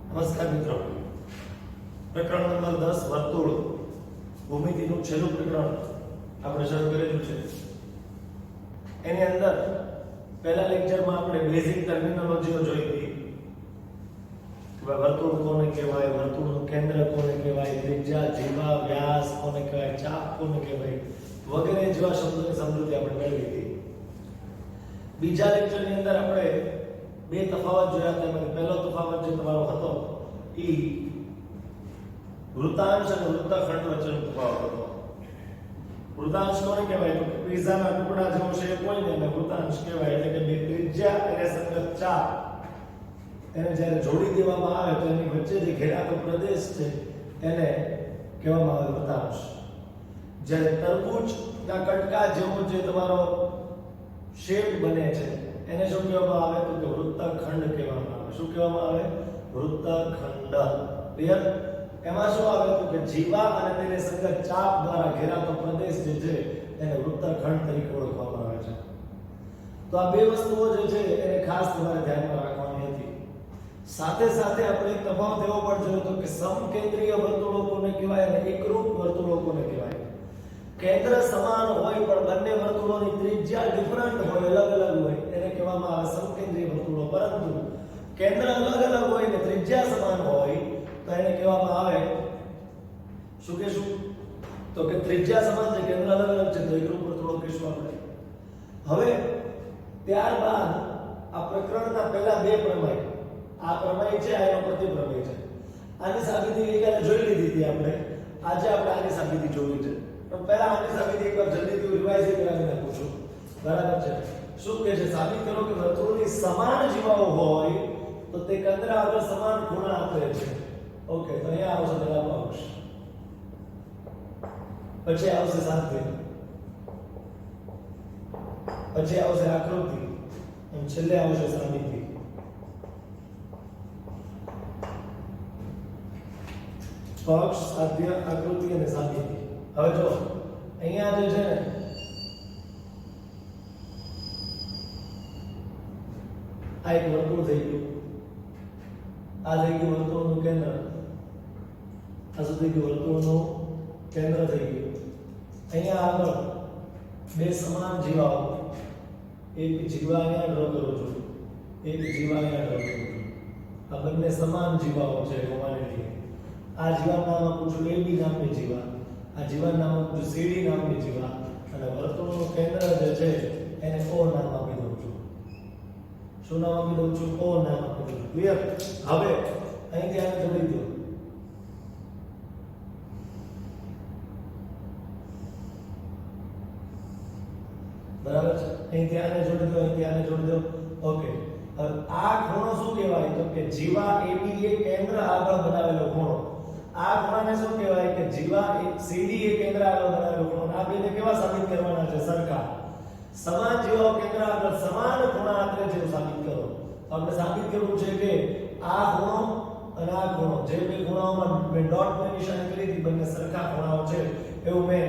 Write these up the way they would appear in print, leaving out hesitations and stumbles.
નમસ્કાર મિત્રો, પ્રકરણ નંબર 10 વર્તુળ ભૂમિતિનું છેલ્લું પ્રકરણ આપણે શરૂ કરેલું છે. એની અંદર પહેલા લેક્ચરમાં આપણે બેઝિક ટર્મિનોલોજીઓ જોઈ હતી કે વર્તુળ કોને કહેવાય, વર્તુળનું કેન્દ્ર કોને કહેવાય, ત્રિજ્યા, જીવા, વ્યાસ કોને કહેવાય, ચાપ કોને કહેવાય વગેરે જેવા શબ્દોની સમજૂતી આપણે મેળવી હતી. બીજા લેક્ચરની અંદર આપણે બે તફાવત જોયા હતા. એમાં પહેલો તફાવત જે તમારો હતો એ વૃત્તાંશ અને વૃત્તખંડ વચ્ચેનો તફાવત હતો. વૃત્તાંશ કોને કહેવાય તો પીઝાના ટુકડા જેવો શેપ હોય ને એને વૃત્તાંશ કહેવાય. એટલે કે બે ત્રિજ્યા અને સંગત ચાપ એને જ્યારે જોડી દેવામાં આવે તો એની વચ્ચે જે ઘેરાતો પ્રદેશ છે એને કહેવામાં આવે વૃત્તાંશ. જ્યારે તરબૂચના કટકા જેવો જે તમારો શેપ બને છે એને શું કહેવામાં આવે તો કે વૃત્તખંડ કહેવામાં આવે. શું કહેવામાં આવે? વૃત્તખંડ. ક્લિયર? એમાં શું આવે તો કે જીવા અને તેની સંગત ચાપ દ્વારા ઘેરાતો પ્રદેશ જે છે એને વૃત્તખંડ તરીકે ઓળખવામાં આવે છે. તો આ બે વસ્તુઓ જે છે એને ખાસ તમારે ધ્યાનમાં રાખવાની હતી. સાથે સાથે આપણે એક તફાવત એવો પણ જોયો તો કે સમકેન્દ્રીય વર્તુળો કોને કહેવાય અને એકરૂપ વર્તુળો કોને કહેવાય. કેન્દ્ર સમાન હોય પણ બંને વર્તુળોની ત્રિજ્યા ડિફરન્ટ હોય, અલગ અલગ હોય, એને કહેવામાં આવે સમકેન્દ્રીય વર્તુળો. પરંતુ કેન્દ્ર અલગ અલગ હોય ને ત્રિજ્યા સમાન હોય તો એને કહેવામાં આવે શું કહેશું તો કે ત્રિજ્યા સમાન છે, કેન્દ્ર અલગ અલગ છે તો એકરૂપ વર્તુળો કહેશું આપણે. હવે ત્યારબાદ આ પ્રકરણના પહેલા બે પ્રમેય, આ પ્રમેય છે આ એનો પ્રતિપ્રમેય છે. આની સાબિતી એકવાર જોઈ લીધી હતી આપણે. આજે આપણે આની સાબિતી જોવી છે. પણ પહેલા આની સાબિતી એકવાર જલ્દીથી રિવાઇઝ કરાવી નાખું છું. બરાબર છે? શું કહે છે? સાબિત કરો કે વર્તુળની સમાન જીવાઓ હોય તો તે કેન્દ્ર આગળ સમાન ખૂણા આપે છે. ઓકે, તો અહીંયા આવશે પહેલા પક્ષ, પછી આવશે સાધ્ય, પછી આવશે આકૃતિ અને છેલ્લે આવશે સાબિતી. પક્ષ, સાધ્ય, આકૃતિ અને સાબિતી. હવે જો અહીંયા જે છે ને આ એક વર્તુળ થઈ ગયું, આ થઈ ગયું વર્તુળનું કેન્દ્ર, આ સુધી ગયું વર્તુળનું કેન્દ્ર થઈ ગયું. અહીંયા આગળ બે સમાન જીવાઓ, એક જીવા અહીંયા ડ્રો કરું છું, એક જીવા અહીંયા ડ્રો કરું છું. આ બંને સમાન જીવાઓ છે. આ જીવાનું નામ આપું છું AB નામની જીવા, આ જીવાનું નામ આપું છું CD નામની જીવા, અને વર્તુળનું કેન્દ્ર જે છે એને O નામ આપી દઉં છું. શું નામ આપી દઉં છું? O નામ આપી દઉં છું. ક્લિયર? હવે અહીંથી આને જોડી દો. બરાબર છે? અહીંથી આને જોડી દો, અહીંથી આને જોડી દો. ઓકે, હવે આ ખૂણો શું કહેવાય તો કે જીવા AB એ કેન્દ્ર આગળ બનાવેલો ખૂણો. આ ખૂણાને શું કહેવાય કે જીવા CD એ કેન્દ્ર આગળ બનાવેલો ખૂણો. આ બેને કેવા સાબિત કરવાના છે? સરખા. સમાન જીવાઓ કેન્દ્ર આગળ સમાન ખૂણા આંતરે છે એવું સાબિત કરો. તો આપણે સાબિત કરવું છે કે આ ખૂણો અને આ ખૂણો, જે બે ખૂણાઓમાં મેં ડોટની નિશાની કરી હતી, બંને સરખા ખૂણાઓ છે એવું મેં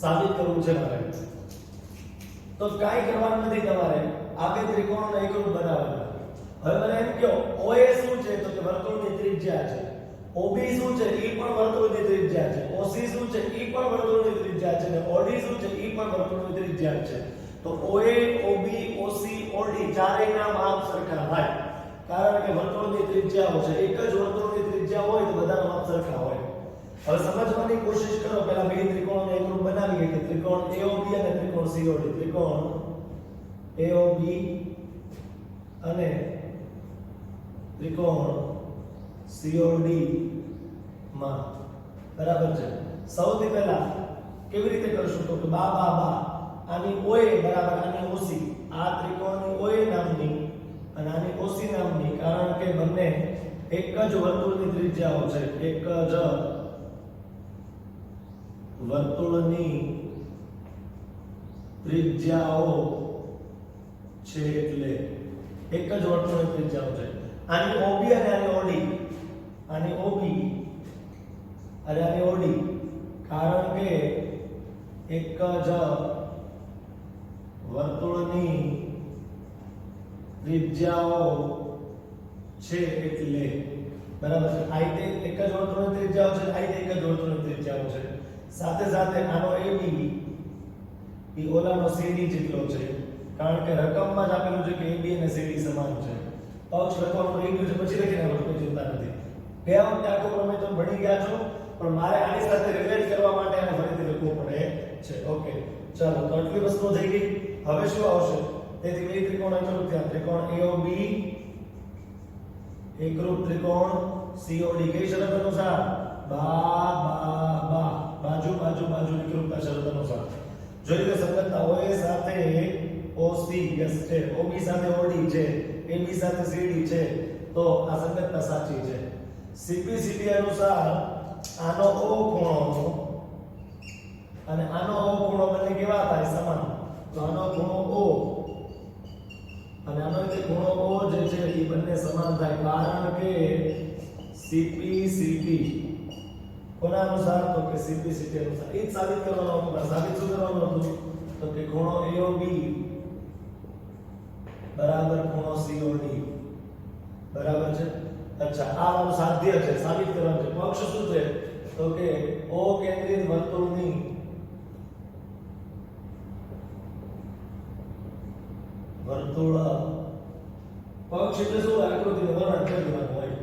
સાબિત કરવું છે મારે. તો કાંઈ કરવાનું નથી તમારે, આ બે ત્રિકોણોને એકરૂપ બનાવવાના. હવે મને એમ કહો OA શું છે તો કે વર્તુળની ત્રિજ્યા છે. OB શું છે? એ પણ વર્તુળની ત્રિજ્યા છે. OC શું છે? એ પણ વર્તુળની ત્રિજ્યા છે. અને OD શું છે? એ પણ વર્તુળની ત્રિજ્યા છે. તો OA, OB, OC, OD ચારેયના માપ સરખા થાય. કારણ કે વર્તુળની ત્રિજ્યાઓ છે. એક જ વર્તુળની ત્રિજ્યા હોય તો બધાના માપ સરખા હોય. હવે સમજવાની કોશિશ કરો. પહેલા બે ત્રિકોણોને એકરૂપ બનાવીએ કે ત્રિકોણ AOB અને ત્રિકોણ COD. ત્રિકોણ AOB અને ત્રિકોણ COD માં. બરાબર છે? સૌથી પહેલા કેવી રીતે કરશું તો કે બા આની OA બરાબર આની OC. આ ત્રિકોણની OA નામની અને આની OC નામની, કારણ કે બંને એક જ વર્તુળની ત્રિજ્યાઓ છે. એક જ વર્તુળની ત્રિજ્યાઓ છે એટલે એક જ વર્તુળની ત્રિજ્યાઓ છે. આની OB અને આની OD, આની OB અને આની OD, કારણ કે એક જ વર્તુળની ત્રિજ્યાઓ છે એટલે બરાબર છે. આ રીતે એક જ વર્તુળની ત્રિજ્યાઓ છે, આ રીતે એક જ વર્તુળની ત્રિજ્યાઓ છે. સાથે સાથે આનો AB એ ઓલાનો CD જેટલો છે, કારણ કે રકમમાં જ આપેલું છે કે AB અને CD સમાન છે. પક્ષ લખવાનું રહી ગયું છે, પછી લખી નાખો, કોઈ ચિંતા નથી. ગયા વખતે આખો પ્રમેય તમે ભણી ગયા છો, પણ મારે આની સાથે રિલેટ કરવા માટે આને ફરીથી લખવું પડે છે. ઓકે, ચાલો, તો આટલી વસ્તુઓ થઈ ગઈ. હવે શું આવશે? તેથી બે ત્રિકોણ એકરૂપ થયા. ત્રિકોણ AOB એકરૂપ ત્રિકોણ COD. કઈ શરત અનુસાર? બાજુ બાજુ બાજુ એકરૂપતા શરત અનુસાર. જોઈ લો, સંગતતા OA સાથે OC યસ છે, OB સાથે OD છે, AB સાથે CD છે, તો આ સંગતતા સાચી છે. CPCD અનુસાર આનો O ખૂણો અને આનો O ખૂણો બંને કેવા થાય? સમાન. તો આનો ખૂણો O અને આનો જે ખૂણો O જે છે એ બંને સમાન થાય, કારણ કે CPCD કોના અનુસાર? તો કે CPCD અનુસાર. એ જ સાબિત કરવાનું હતું. સાબિત શું કરવાનું હતું? તો કે ખૂણો AOB બરાબર ખૂણો COD બરાબર છે. અચ્છા, આ મારું સાધ્ય છે, સાબિત કરવાનું છે. પક્ષ શું છે? તો કે O કેન્દ્રિત વર્તુળની વર્તુળ પક્ષ એટલે શું? આકૃતિનું વર્ણન કરી દેવાનું હોય.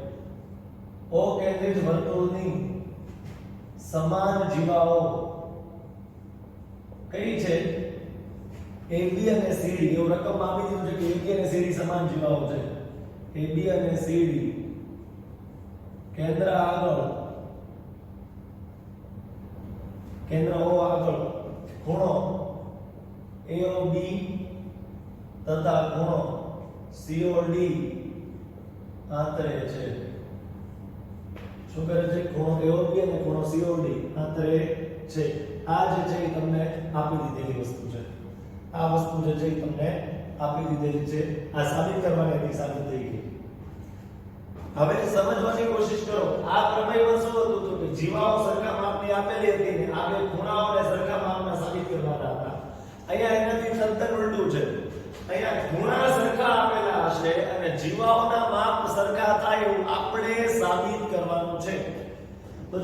O કેન્દ્રિત વર્તુળની સમાન જીવાઓ કઈ છે? AB અને CD. એવું રકમ આપી દીધું છે કે AB અને CD સમાન જીવાઓ છે. AB અને CD કેન્દ્ર આગળ, કેન્દ્ર O આગળ ખૂણો AOB તથા ખૂણો COD આંતરે છે. શું કરે છે? ખૂણો AOB અને ખૂણો COD આંતરે છે. આ જે છે એ તમને આપી દીધેલી વસ્તુ છે. આ વસ્તુ જે છે એ તમને આપી દીધેલી છે. આ સાબિત કરવાની હતી, સાબિત થઈ ગઈ. હવે સમજવાની કોશિશ કરો. આ પ્રમેયમાં શું હતું? તો કે જીવાઓ સરખા માપની આપેલી હતી ને આ બે ખૂણાઓને સરખા માપના સાબિત કરવાના હતા. અહીંયા એનાથી તદ્દન ઉલટું છે. અહીંયા ખૂણા સરખા આપેલા હશે અને જીવાઓના માપ સરખા થાય એવું આપણે સાબિત કરવાનું છે. તો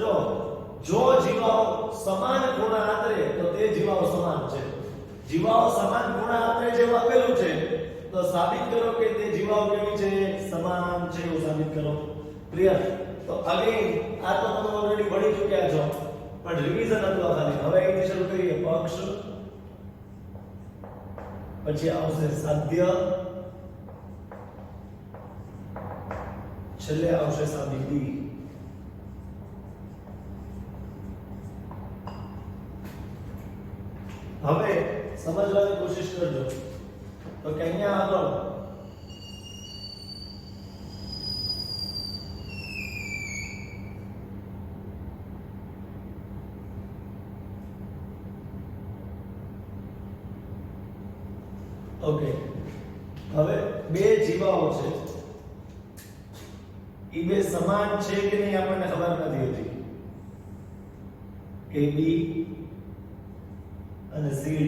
જો જીવાઓ સમાન ખૂણા આંતરે તો તે જીવાઓ સમાન છે. જીવાઓ સમાન ખૂણા આંતરે જેવું આપેલું છે તો સાબિત કરો કે તે જીવાઓ કેવી છે? સમાન છે એવું સાબિત કરો. ક્લિયર? તો અગેન આ તો તમે ઓલરેડી ભણી ચૂક્યા છો, પણ રિવિઝન હતું આ ખાલી. હવે અહીંથી શરૂ કરીએ. પક્ષ, પછી આવશે સાધ્ય, છેલ્લે આવશે સાબિતી. હવે સમજવાની કોશિશ કરજો. તો કે અહીંયા આગળ ઓકે, હવે બે જીવાઓ છે, એ બે સમાન છે કે નહીં આપણને ખબર નથી હોતી. AB અને CD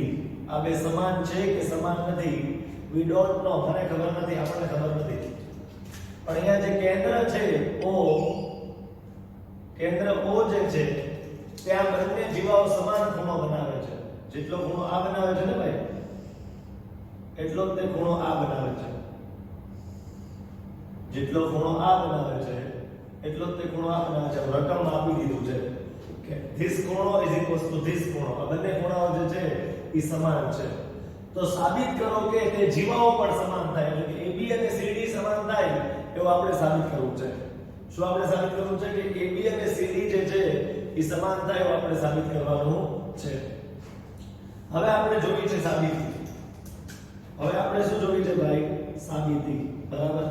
આ બે સમાન છે કે સમાન નથી? we don't know. મને ખબર નથી, આપણને ખબર નથી. પણ અહીંયા જે કેન્દ્ર છે O, કેન્દ્ર O જે છે ત્યાં બંને જીવાઓ સમાન ખૂણો બનાવે છે. જેટલો ખૂણો આ બનાવે છે ને ભાઈ, એટલો જ તે ખૂણો આ બનાવે છે. જેટલો ખૂણો આ બનાવે છે એટલો જ તે ખૂણો આ બનાવે છે. રકમ આપી દીધું છે કે this ખૂણો is equals to this ખૂણો. આ બંને ખૂણાઓ જે છે એ સમાન છે. તો સાબિત કરો કે તે જીવાઓ પણ સમાન થાય, એટલે કે AB અને CD સમાન થાય એવું આપણે સાબિત કરવું છે. શું આપણે સાબિત કરવું છે? કે AB અને CD જે છે એ સમાન થાય એવું આપણે સાબિત કરવાનું છે. હવે આપણે જોઈએ છે સાબિતી. હવે આપણે શું જોઈએ છે ભાઈ? સાબિતી. બરાબર?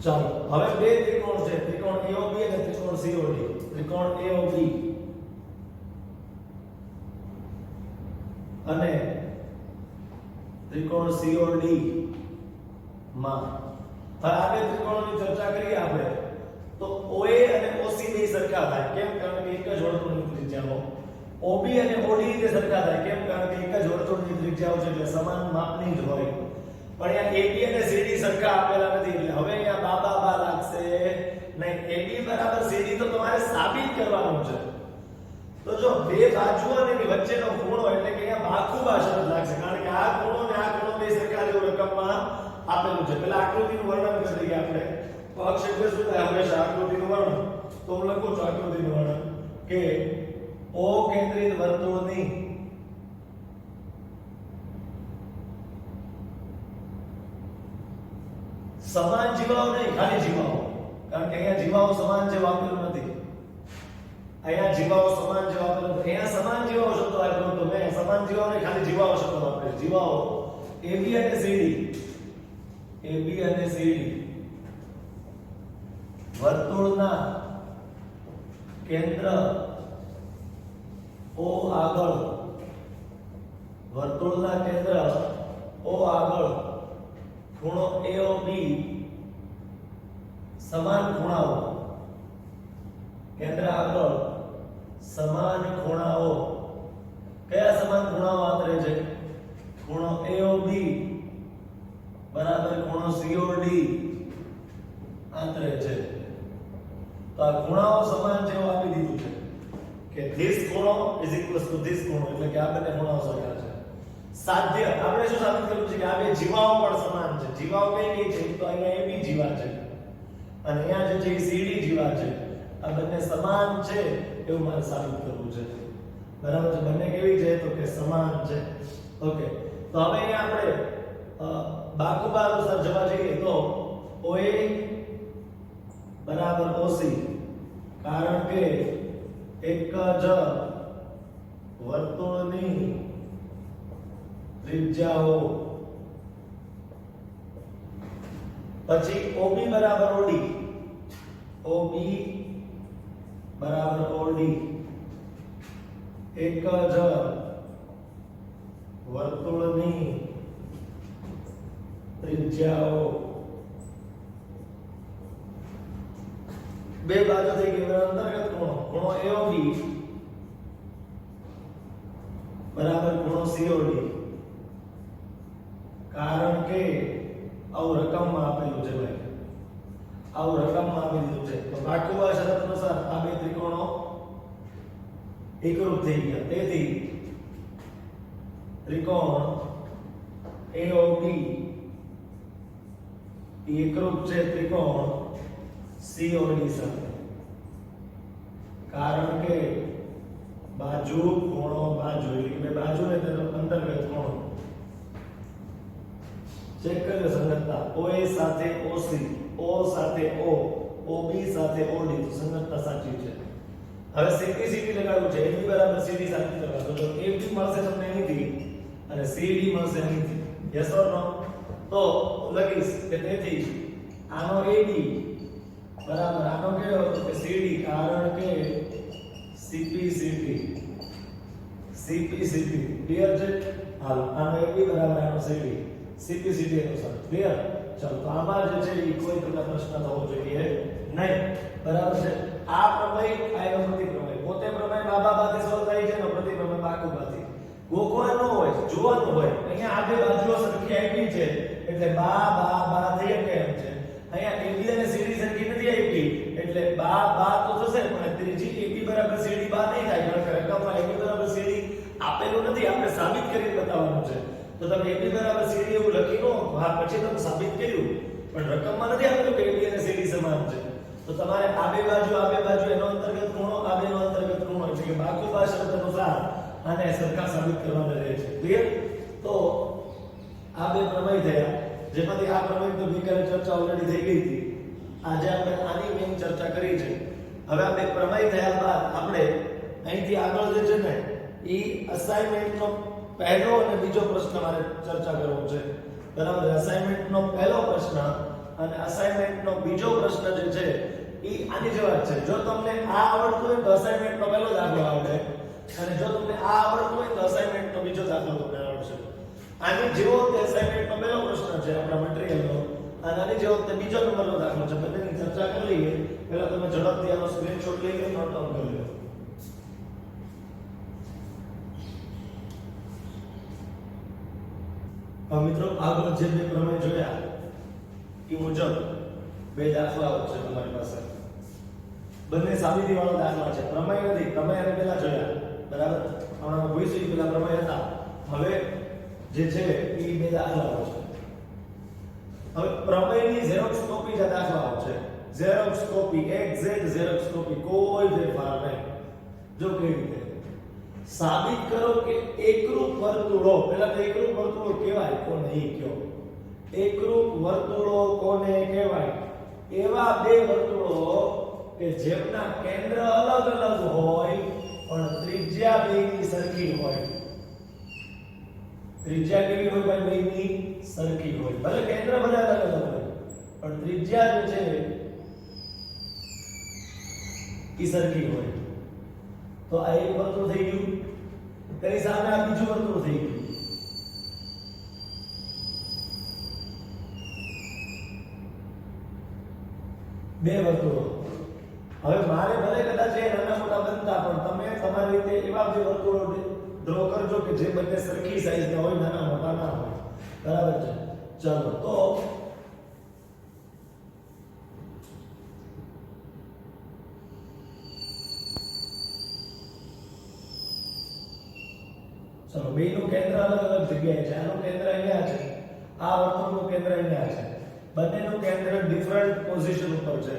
ચાલો, હવે બે ત્રિકોણ છે, ત્રિકોણ AOB અને ત્રિકોણ COD. ત્રિકોણ AOB અને ત્રિકોણ COD માં હવે આ બે ત્રિકોણોની ચર્ચા કરીએ આપણે તો OA અને OC બે સરખા થાય. કેમ? કારણ કે એક જ વર્તુળની ત્રિજ્યાઓ OB અને OD રીતે સરખા થાય કેમ કારણ કે એક જ વર્તુળની ત્રિજ્યાઓ છે એટલે સમાન માપની જ હોય પણ અહીંયા AB અને CD સરખા આપેલા નથી એટલે હવે અહીંયા બા લાગશે નહીં AB બરાબર CD તો તમારે સાબિત કરવાનું છે તો જો બે બાજુઓ અને એની વચ્ચેનો ખૂણો એટલે કે અહીંયા બાખુબા શરત લાગશે કારણ કે આ ખૂણો ને આ ખૂણો બે સરખા જેવું રકમમાં આપેલું છે પેલા આકૃતિનું વર્ણન કરી દઈએ આપણે તો અક્ષર શું થાય હંમેશા આકૃતિનું વર્ણન તો હું લખું છું આકૃતિનું વર્ણન કે O કેન્દ્રિત વર્તુળની સમાન જીવાઓ નહીં ખાલી જીવાઓ કારણ કે અહીંયા જીવાઓ સમાન જેવું આપેલું નથી અહીંયા જીવાઓ સમાન જેવું આપેલું નથી અહીંયા સમાન જીવાઓ શબ્દો આપ્યો તો મેં સમાન જીવાઓ નહીં ખાલી જીવાઓ શબ્દો વાપર્યો જીવાઓ AB અને CD વર્તુળના કેન્દ્ર O આગળ વર્તુળના કેન્દ્ર O આગળ ખૂણો AOB સમાન ખૂણાઓ કેન્દ્ર આગળ સમાન ખૂણાઓ કયા સમાન ખૂણાઓ આંતરે છે ખૂણો AOB બરાબર ખૂણો COD આંતરે છે તો આ ખૂણાઓ સમાન છે એવું આપી દીધું છે કે this ખૂણો is equals to this ખૂણો એટલે કે આ બંને ખૂણાઓ સરખા છે સાધ્ય આપણે શું સાબિત કર્યું છે કે આ બે જીવાઓ પણ સમાન છે જીવાઓ કઈ છે તો અહીંયા AB જીવા છે અને અહીંયા જે છે CD જીવા છે આ બંને સમાન છે એવું મારે સાબિત કરવું છે બરાબર છે બંને કેવી છે તો કે સમાન છે ઓકે તો હવે અહીંયા આપણે બાકુબા અનુસાર જવા જઈએ તો OA બરાબર OC કારણ કે એક જ વર્તુળની ત્રિજ્યાઓ પછી OB બરાબર OD OB બરાબર OD એક જ વર્તુળની ત્રિજ્યાઓ બે બાજુ થઈ ગઈ અંતર્ગત ખૂણો AOB બરાબર ખૂણો COD કારણ કે આવું રકમમાં આપેલું છે ભાઈ આવું રકમમાં આપી દીધું છે તો બાકુબા શરત અનુસાર આ બે ત્રિકોણો એકરૂપ થઈ ગયા તેથી ત્રિકોણ AOB એકરૂપ છે ત્રિકોણ COD સાથે કારણ કે બાજુ ખૂણો બાજુ એટલે કે બાજુ ને તેનો અંતર્ગત ખૂણો ચેક કરો સંગતતા OA સાથે OC O સાથે O OB સાથે OD તો સંગતતા સાચી છે હવે સિમ્પ્લિસિટી લગાડવું છે AB બરાબર CD સાબિત કરવા તો AB મળશે તમને અહીંથી અને CD મળશે અહીંથી યસ ઓર નો તો લખીશ કે તેથી આનો AB બરાબર આનો કેવો તો કે CD કારણ કે CPCT ક્લિયર છે હાલો આનો AB બરાબર આનો CD CPCT અનુસાર ક્લિયર ચાલો તો આમાં જે છે એ કોઈ તમને પ્રશ્ન થવો જોઈએ નહીં બરાબર છે આ પ્રમેય આનો પ્રતિપ્રમેય પોતે પ્રમેય બાબાથી સોલ્વ થાય છે ને પ્રતિપ્રમેય બાકુબાથી ગોખવાનું હોય જોવાનું હોય અહીંયા આ બે બાજુઓ સરખી આપી છે એટલે બા થઈ કે એમ છે અહીંયા AB અને CD સરખી નથી આપી એટલે બા તો થશે પણ ત્રીજી AB બરાબર CD બા નહીં થાય કારણ કે રકમમાં AB બરાબર CD આપેલું નથી આપણે સાબિત કરીને બતાવવાનું છે તો તમે AB બરાબર CD એવું લખી લો હા પછી તમે સાબિત કર્યું પણ રકમમાં નથી આપેલું કે AB અને CD સમાન છે તો તમારે આ બે બાજુ એનો અંતર્ગત ખૂણો આ બેનો અંતર્ગત ખૂણો એટલે કે બાકુબા શરત અનુસાર આને સરખા સાબિત કરવાના રહે છે ક્લિયર તો આ બે પ્રમેય થયા જેમાંથી આ પ્રમેય તો વિકારે ચર્ચા ઓલરેડી થઈ ગઈ હતી આજે આપણે આની મેઈન ચર્ચા કરી છે હવે આ બે પ્રમેય થયા બાદ આપણે અહીંથી આગળ જે છે ને એ અસાઇનમેન્ટનો પહેલો અને બીજો પ્રશ્ન મારે ચર્ચા કરવો છે બરાબર અસાઇનમેન્ટનો પહેલો પ્રશ્ન અને અસાઇનમેન્ટનો બીજો પ્રશ્ન જે છે એ આની જેવા જ છે જો તમને આ આવડતું હોય તો અસાઇનમેન્ટનો પહેલો દાખલો આવડે અને જો તમને આ આવડતું હોય તો અસાઇનમેન્ટનો બીજો દાખલો તમને આવડશે આની જેવો તે અસાઇનમેન્ટનો પહેલો પ્રશ્ન છે આપણા મટીરીયલનો અને આની જેવો તે બીજો નંબરનો દાખલો છે બંનેની ચર્ચા કરી લઈએ પહેલા તમે ઝડપથી આનો સ્ક્રીનશોટ લઈ લો નોટ ડાઉન કરી લો હવે મિત્રો આગળ જે બે પ્રમેય જોયા એ મુજબ બે દાખલાઓ છે તમારી પાસે, બંને સાબિતી વાળો દાખલા છે, પ્રમેય નથી. પ્રમેય અમે પહેલા જોયા, બરાબર? હમણાં ભૂસી પેલા પ્રમેય હતા, હવે જે છે એ બે દાખલાઓ છે. હવે પ્રમેયની ઝેરોક્સ કોપી જે દાખલાઓ છે, xerox copy, exact xerox copy, કોઈ ફેરફાર નહીં. જો કેવી રીતે સાબિત કરો કે એકરૂપ વર્તુળો, પહેલા તો એકરૂપ વર્તુળો કહેવાય કોને એ કયો. એકરૂપ વર્તુળો કોને કહેવાય? એવા બે વર્તુળો કે જેમના કેન્દ્ર અલગ અલગ હોય પણ ત્રિજ્યા બેની સરખી હોય. ત્રિજ્યા કેવી હોય ભાઈ? બેની સરખી હોય. ભલે કેન્દ્ર બધા અલગ અલગ હોય પણ ત્રિજ્યા જે છે એ સરખી હોય. તો આ એક વર્તુળ થઈ ગયું, તેની સામે આ બીજું વર્તુળ થઈ ગયું. બે વર્તુળો. હવે મારે ભલે કદાચ એ નાના મોટા બનતા પણ તમે તમારી રીતે એવા બે વર્તુળો ડ્રો કરજો કે જે બંને સરખી સાઈઝના હોય, નાના મોટા ના હોય. બરાબર છે? ચલો તો ચલો બેનું કેન્દ્ર અલગ અલગ જગ્યાએ છે. આનું કેન્દ્ર અહીંયા છે, આ વર્તુળનું કેન્દ્ર અહીંયા છે. બંનેનું કેન્દ્ર ડિફરન્ટ પોઝિશન ઉપર છે.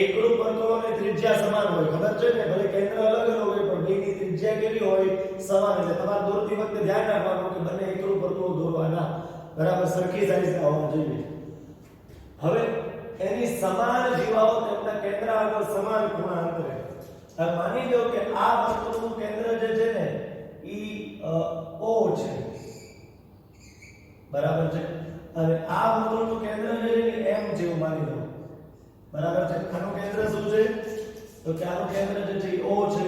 એકરૂપ વર્તુળોની ત્રિજ્યા સમાન હોય, ખબર છે ને? ભલે કેન્દ્ર અલગ અલગ હોય પણ બેની ત્રિજ્યા કેવી હોય? સમાન. એટલે તમારે દોરતી વખતે ધ્યાન રાખવાનું કે બંને એકરૂપ વર્તુળો દોરવાના, બરાબર? સરખી સાઈઝના હોવા જોઈએ. હવે એની સમાન જીવાઓ તેમના કેન્દ્ર આગળ સમાન ખૂણા અંતરે. હવે માની લો કે આ વર્તુળનું કેન્દ્ર જે છે ને ઈ O છે, બરાબર છે? અને આ વર્તુળનું કેન્દ્ર જે છે એ M જેવું માની લો, બરાબર છે? આનું કેન્દ્ર શું છે? તો કે આનું કેન્દ્ર જે છે એ O છે,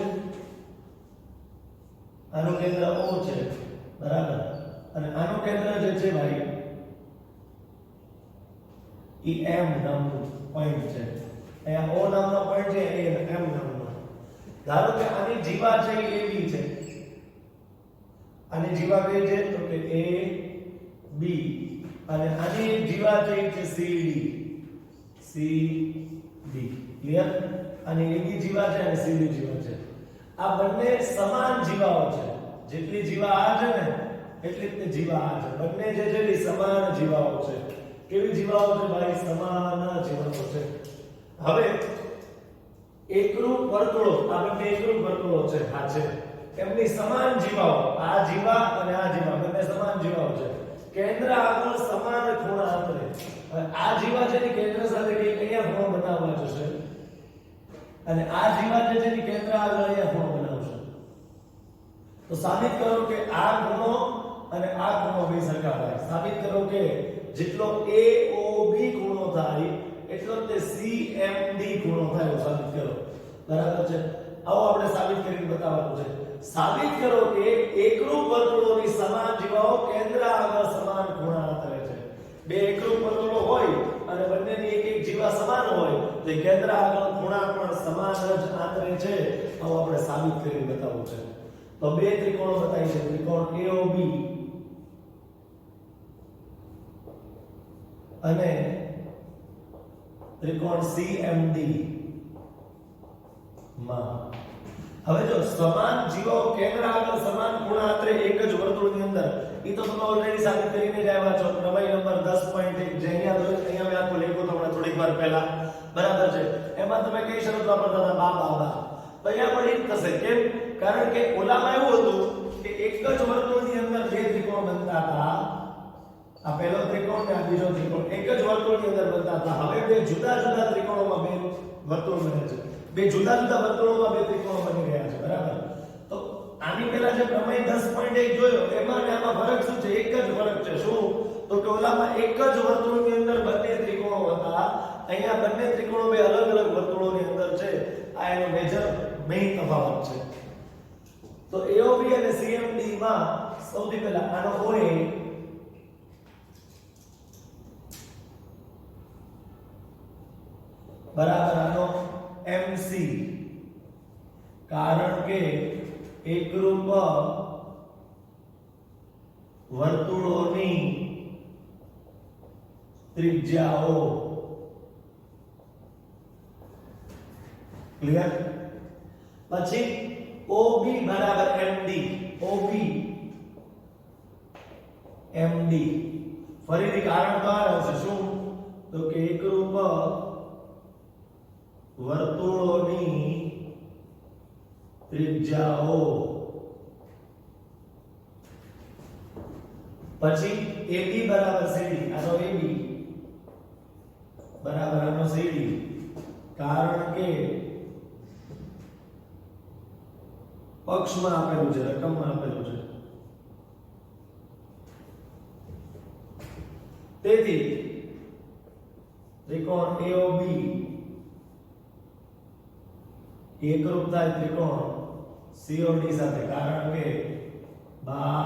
આનું કેન્દ્ર O છે, બરાબર? અને આનું કેન્દ્ર જે છે ભાઈ ઈ M નામનું પોઈન્ટ છે. અહીંયા O નામનો પોઈન્ટ છે, એ M નામનો. ધારો કે આની જીવા છે એ એવી છે, આની જીવા કઈ છે? તો કે A B, અને આની જીવા છે C D. ક્લિયર? આની AB જીવા છે અને CD જીવા છે. આ બંને સમાન જીવાઓ છે. જેટલી જીવા આ છે ને એટલી જ જીવા આ છે. બંને જે છે એ સમાન જીવાઓ છે. કેવી જીવાઓ છે ભાઈ? સમાન જીવાઓ છે. હવે એકરૂપ વર્તુળો, આ બંને એકરૂપ વર્તુળો છે, હા છે. એમની સમાન જીવાઓ, આ જીવા અને આ જીવા બંને સમાન જીવાઓ છે. કેન્દ્ર આગળ સમાન ખૂણા અંતરે. હવે આ જીવા છે ને કેન્દ્ર સાથે કે અહીંયા ખૂણો બનાવવા જશે અને આ જીવા જે છે ને કેન્દ્ર આગળ અહીંયા ખૂણો બનાવશે. તો સાબિત કરો કે આ ખૂણો અને આ ખૂણો બે સરખા થાય. સાબિત કરો કે જેટલો AOB ખૂણો થાય એટલો તે CMD ખૂણો થાય. સાબિત કરો. બરાબર છે? આવો આપણે સાબિત કરીને બતાવવાનું છે. સાબિત કરો કે એકરૂપ વર્તુળોની સમાન જીવાઓ કેન્દ્ર આગળ સમાન ખૂણા અંતરે છે. બે એકરૂપ વર્તુળો હોય અને બંનેની એક એક જીવા સમાન હોય તો કેન્દ્ર આગળ ખૂણા પણ સમાન જ આંતરે છે. આવો આપણે સાબિત કરીને બતાવવું છે. તો બે ત્રિકોણો બતાવી છે, ત્રિકોણ AOB અને ત્રિકોણ CMD માં. હવે જો સમાન જીવાઓ કેન્દ્ર આગળ સમાન ખૂણા અંતરે એક જ વર્તુળની અંદર, ઈ તો તમે ઓલરેડી સાબિત કરીને જ આવ્યા છો. પ્રમેય નંબર 10.1 જે અહીંયા મેં આપકો લખ્યો તો હમણાં થોડીક વાર પહેલા, બરાબર છે? એમાં તમે કઈ શરત વાપરતા હતા? બા. તો અહીંયા પણ ઈ જ થશે. કેમ? કારણ કે ઓલામાં એવું હતું કે એક જ વર્તુળની અંદર બે ત્રિકોણ બનતા હતા. આ પહેલો ત્રિકોણ ને આ બીજો ત્રિકોણ એક જ વર્તુળની અંદર બનતા હતા. હવે બે જુદા જુદા ત્રિકોણોમાં બે વર્તુળ બને છે. બે જુદા જુદા વર્તુળોમાં બે ત્રિકોણો બની રહ્યા છે, બરાબર? તો આની પહેલા જે પ્રમેય 10.1 જોયો એમાં ને આમાં ફરક શું છે? એક જ ફરક છે. શું? તો કે ઓલામાં એક જ વર્તુળની અંદર બંને ત્રિકોણો હતા, અહીંયા બંને ત્રિકોણો બે અલગ અલગ વર્તુળોની અંદર છે. આ એનો મેઈન તફાવત છે. તો AOB અને CMD માં સૌથી પહેલા આનો OA બરાબર આનો MC, કારણ કે એકરૂપ વર્તુળોની ત્રિજ્યાઓ ક્લિયર પછી OB બરાબર MD OB MD ફરીથી કારણ બહાર આવશે શું તો કે એકરૂપ વર્તુળોની ત્રિજ્યાઓ પછી AB બરાબર CD આનો AB બરાબર આનો CD કારણ કે પક્ષમાં આપેલું છે રકમમાં આપેલું છે તેથી ત્રિકોણ AOB એકરૂપ થાય ત્રિકોણ COD સાથે કારણ કે બા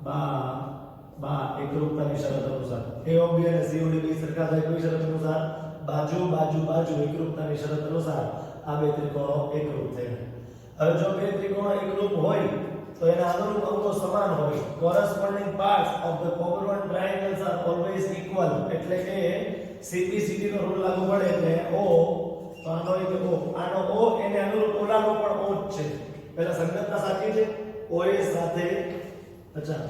બા બા એકરૂપતાની શરત અનુસાર AOB અને COD બે સરખા થાય કોઈ શરત અનુસાર બાજુ બાજુ બાજુ એકરૂપતાની શરત અનુસાર આ બે ત્રિકોણો એકરૂપ થયા હવે જો બે ત્રિકોણો એકરૂપ હોય તો એના અનુરૂપ અંકો સમાન હોય corresponding parts of the congruent triangles are always equal એટલે કે CPCD નો રૂલ લાગુ પડે એટલે O તો આનો એક આનો O એને અનુરૂપ ઓલાનો પણ O જ છે પહેલા સંગતતા સાચી છે OA સાથે અચ્છા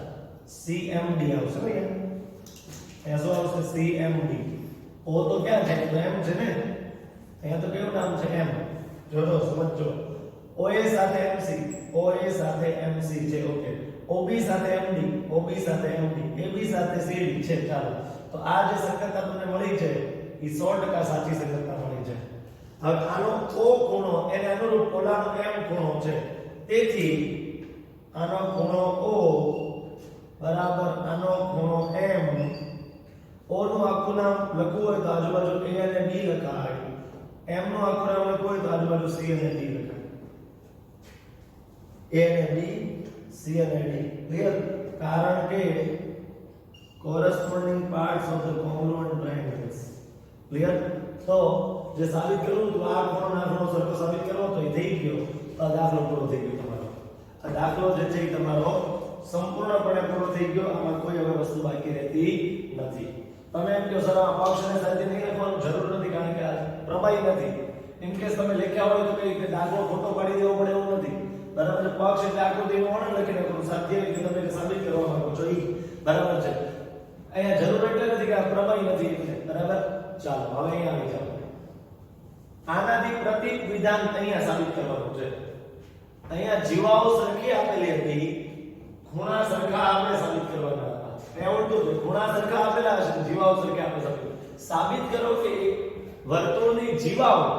CMD આવશે ને અહીંયા શું આવશે CMD O તો ક્યાં છે તો M છે ને અહીંયા તો કયું નામ છે M જોજો સમજો OA સાથે MC છે ઓકે OB સાથે MD OB સાથે MD AB સાથે CD છે ચાલો તો આ જે સંગતતા તમને મળી છે એ 100% સાચી સંગતતા મળી છે હવે આનો O ખૂણો એને અનુરૂપ ઓલાનો M ખૂણો છે તેથી આનો ખૂણો O બરાબર આનો ખૂણો M O નું આખું નામ લખવું હોય તો આજુબાજુ A અને B લખાય M નું આખું નામ લખવું હોય તો આજુબાજુ C અને D લખાય A અને B C અને D ક્લિયર કારણ કે corresponding parts of the congruent triangles clear તો જે સાબિત કરવું તો આ ખૂણો ના ખૂણો સરખો સાબિત કરવો તો એ થઈ ગયો તો આ દાખલો પૂરો થઈ ગયો તમારો આ દાખલો જે છે એ તમારો સંપૂર્ણપણે પૂરો થઈ ગયો આમાં કોઈ હવે વસ્તુ બાકી રહેતી નથી તમે એમ કહો સર આ પક્ષને સાથે નહીં લખવાનું જરૂર નથી કારણ કે આ પ્રમાઈ નથી ઇન કેસ તમે લખ્યા હોય તો કઈ દાખલો ખોટો પાડી દેવો પડે એવું નથી બરાબર છે પક્ષ એટલે આકૃતિનો વર્ણન લખીને કરું સાધ્ય કે તમે સાબિત કરવા માંગો છો ઈ બરાબર છે અહીંયા જરૂર એટલે નથી કે આ પ્રમાઈ નથી એટલે બરાબર ચાલો હવે અહીંયા આવી જાઓ આનાથી પ્રતીક વિધાન અહીંયા સાબિત કરવાનું છે અહીંયા જીવાઓ સરખી આપેલી હતી ખૂણા સરખા આપણે સાબિત કરવાના હતા એ ઉલટું છે ખૂણા સરખા આપેલા હશે જીવાઓ સરખા આપણે સાબિત કરો કે વર્તુળની જીવાઓ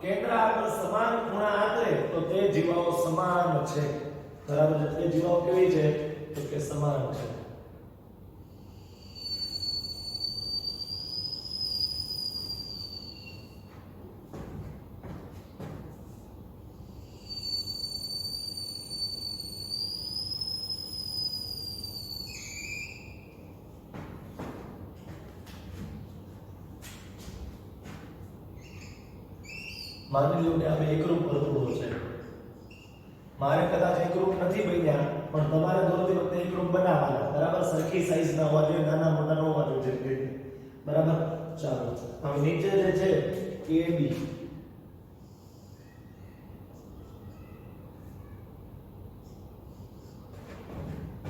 કેન્દ્ર આગળ સમાન ખૂણા આંતરે તો તે જીવાઓ સમાન છે બરાબર છે તે જીવાઓ કેવી છે તો કે સમાન છે માની લો કે આ બે એકરૂપ વર્તુળો છે મારે કદાચ એકરૂપ નથી બન્યા પણ તમારે દોરતી વખતે એકરૂપ બનાવવાના બરાબર સરખી સાઈઝ ના હોવા જોઈએ નાના મોટા ન હોવા જોઈએ બરાબર ચાલો હવે નીચે જે છે AB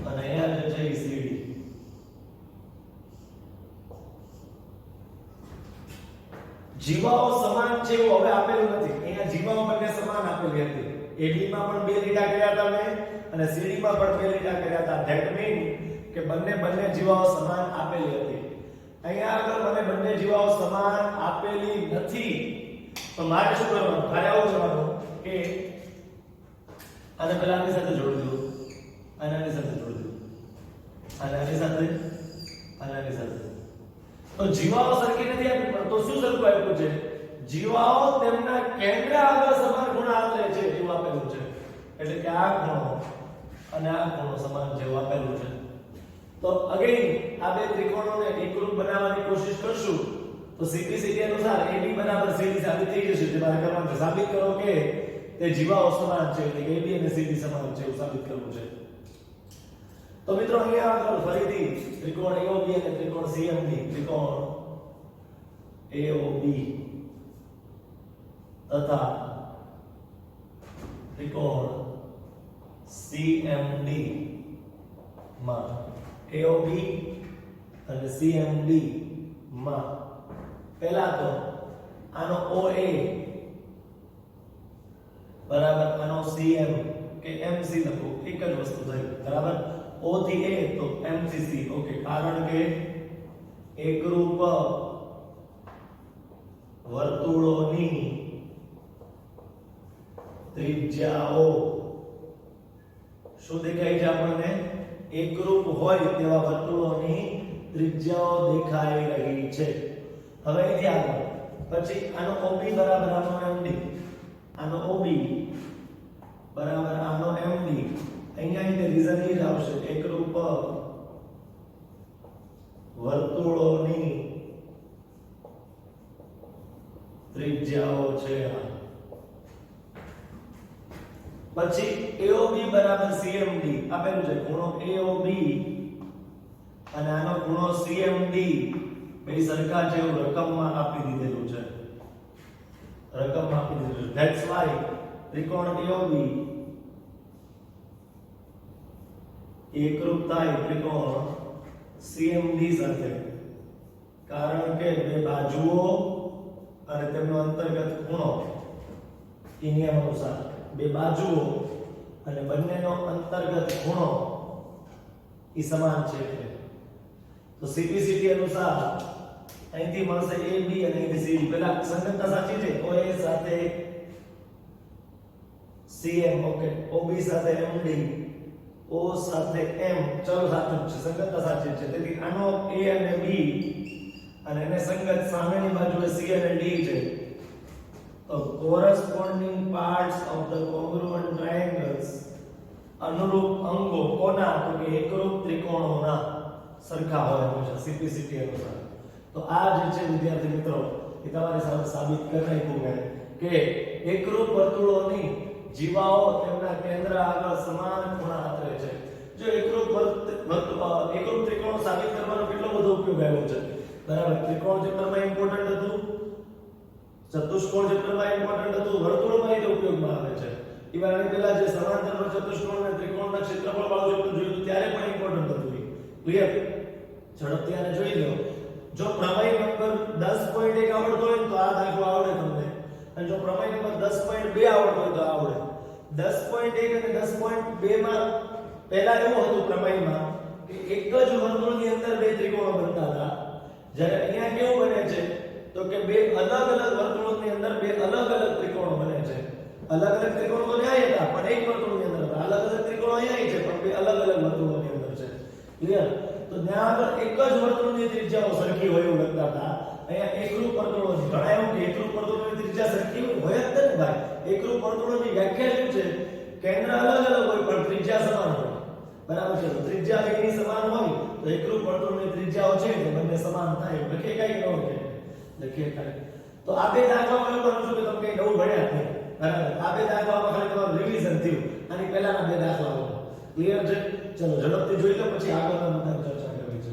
અને અહીંયા જે છે CD જીવાઓ સમાન છે એવું હવે આપેલું નથી અહીંયા જીવાઓ બંને સમાન આપેલી હતી AB માં પણ બે લીટા કર્યા હતા મેં અને CD માં પણ બે લીટા કર્યા હતા ધેટ મીન કે બંને જીવાઓ સમાન આપેલી હતી અહીંયા આગળ મને બંને જીવાઓ સમાન આપેલી નથી તો મારે શું કરવાનું મારે આવું કરવાનું કે આને પહેલા આની સાથે જોડી દો આની સાથે જોડી દો આની સાથે તો જીવાઓ સરખી નથી આપી પણ તો શું સરખું આપ્યું છે જીવાઓ તેમના કેન્દ્ર આગળ સમાન ખૂણા આંતરે છે એવું આપેલું છે એટલે કે આ ખૂણો અને આ ખૂણો સમાન છે એવું આપેલું છે તો અગેન આ બે ત્રિકોણોને એકરૂપ બનાવવાની કોશિશ કરશું તો સીધી અનુસાર AB બરાબર CD સાબિત થઈ જશે જે મારે કરવાનું છે સાબિત કરો કે તે જીવાઓ સમાન છે એટલે કે AB અને CD સમાન છે એવું સાબિત કરવું છે તો મિત્રો અહીંયા આગળ ફરીથી ત્રિકોણ AOB અને ત્રિકોણ CMD ત્રિકોણ AOB તથા ત્રિકોણ CMD માં AOB અને CMD માં પહેલા તો આનો OA બરાબર આનો CM કે MC લખો એક જ વસ્તુ થઈ બરાબર O થી A તો MCC ઓકે કારણ કે એકરૂપ વર્તુળોની ત્રિજ્યાઓ શું દેખાય છે આપણને એકરૂપ હોય તેવા વર્તુળોની ત્રિજ્યાઓ દેખાઈ રહી છે હવે અહીંથી આગળ પછી આનો OB બરાબર આનો MD આનો OB બરાબર આનો MD અહીંયા તે રીઝન એ જ આવશે એકરૂપ વર્તુળોની ત્રિજ્યાઓ છે પછી AOB બરાબર CMD આપેલું છે ખૂણો AOB અને આનો ખૂણો CMD બે સરખા છે એવું રકમમાં આપી દીધેલું છે રકમમાં આપી દીધેલું છે ધેટ્સ વાય ત્રિકોણ AOB એકરૂપ થાય ત્રિકોણ CMD સાથે કારણ કે બે બાજુઓ અને તેમનો અંતર્ગત ખૂણો એ નિયમ અનુસાર બે બાજુઓ અને બંનેનો અંતર્ગત ખૂણો એ સમાન છે તો CPCT અનુસાર અહીંથી મળશે AB અને અહીંથી CD પહેલા સંગતતા સાચી છે OA સાથે CM ઓકે OB સાથે MD O સાથે M ચલો સાચું છે સંગતતા સાચી છે તેથી આનો A અને B અને એને સંગત સામેની બાજુએ C અને D છે તો corresponding parts of the congruent triangles અનુરૂપ અંગો કોના તો કે એકરૂપ ત્રિકોણોના સરખા હોય હંમેશા CPCT અનુસાર તો આ જે છે વિદ્યાર્થી મિત્રો એ તમારી સામે સાબિત કરી નાખ્યું મેં કે એકરૂપ વર્તુળોની જીવાઓ તેમના કેન્દ્ર આગળ સમાન ખૂણા આંતરે છે જો એકરૂપ ત્રિકોણ સાબિત કરવાનો કેટલો બધો ઉપયોગ આવ્યો છે બરાબર ત્રિકોણ ચેપ્ટરમાં ઇમ્પોર્ટન્ટ હતું ચતુષ્કોણ ચેપ્ટરમાં ઇમ્પોર્ટન્ટ હતું વર્તુળમાં એ ઉપયોગમાં આવે છે ઈવાની પહેલા જે સમાંતર ચતુષ્કોણ અને ત્રિકોણના ક્ષેત્રફળ વાળું ચેપ્ટર જોયું હતું ત્યારે પણ ઇમ્પોર્ટન્ટ હતું ક્લિયર ઝડપથી આને જોઈ લો જો પ્રમેય નંબર 10.1 આવડતો હોય તો આ દાખલો આવડે તમને અને જો પ્રમેય નંબર 10.2 આવડતો હોય તો આવડે 10.1 અને 10.2 માં પહેલા એવું હતું પ્રમેયમાં કે એક જ વર્તુળની અંદર બે ત્રિકોણો બનતા હતા જ્યારે અહીંયા કેવું બને છે તો કે બે અલગ અલગ વર્તુળોની અંદર બે અલગ અલગ ત્રિકોણો બને છે અલગ અલગ ત્રિકોણો તો ન્યાય હતા પણ એક વર્તુળની અંદર હતા અલગ અલગ ત્રિકોણો અહીંયા છે પણ બે અલગ અલગ વર્તુળોની અંદર છે ક્લિયર તો ત્યાં આગળ એક જ વર્તુળની ત્રિજ્યાઓ સરખી હોય એવું લખતા હતા અહીંયા એકરૂપ વર્તુળોની ઘણા એવું કે એકરૂપ વર્તુળની ત્રિજ્યા સરખી હોય જ ને ભાઈ એકરૂપ વર્તુળોની વ્યાખ્યા શું છે કેન્દ્ર અલગ અલગ હોય પણ ત્રિજ્યા સમાન હોય બરાબર છે તો ત્રિજ્યા બેની સમાન હોય તો એકરૂપ વર્તુળની ત્રિજ્યાઓ છે તે બંને સમાન થાય લખે કાઈ ન હોય લખે કાઈ તો આ બે દાખલામાં એવું કરું છું કે તમે કઈ નવું ભણ્યા જ નહીં બરાબર આ બે દાખલામાં ખાલી તમારું રિવિઝન થયું આની પહેલાના બે દાખલાઓ ક્લિયર છે ચલો ઝડપથી જોઈ લો પછી આગળના મુદ્દાની ચર્ચા કરવી છે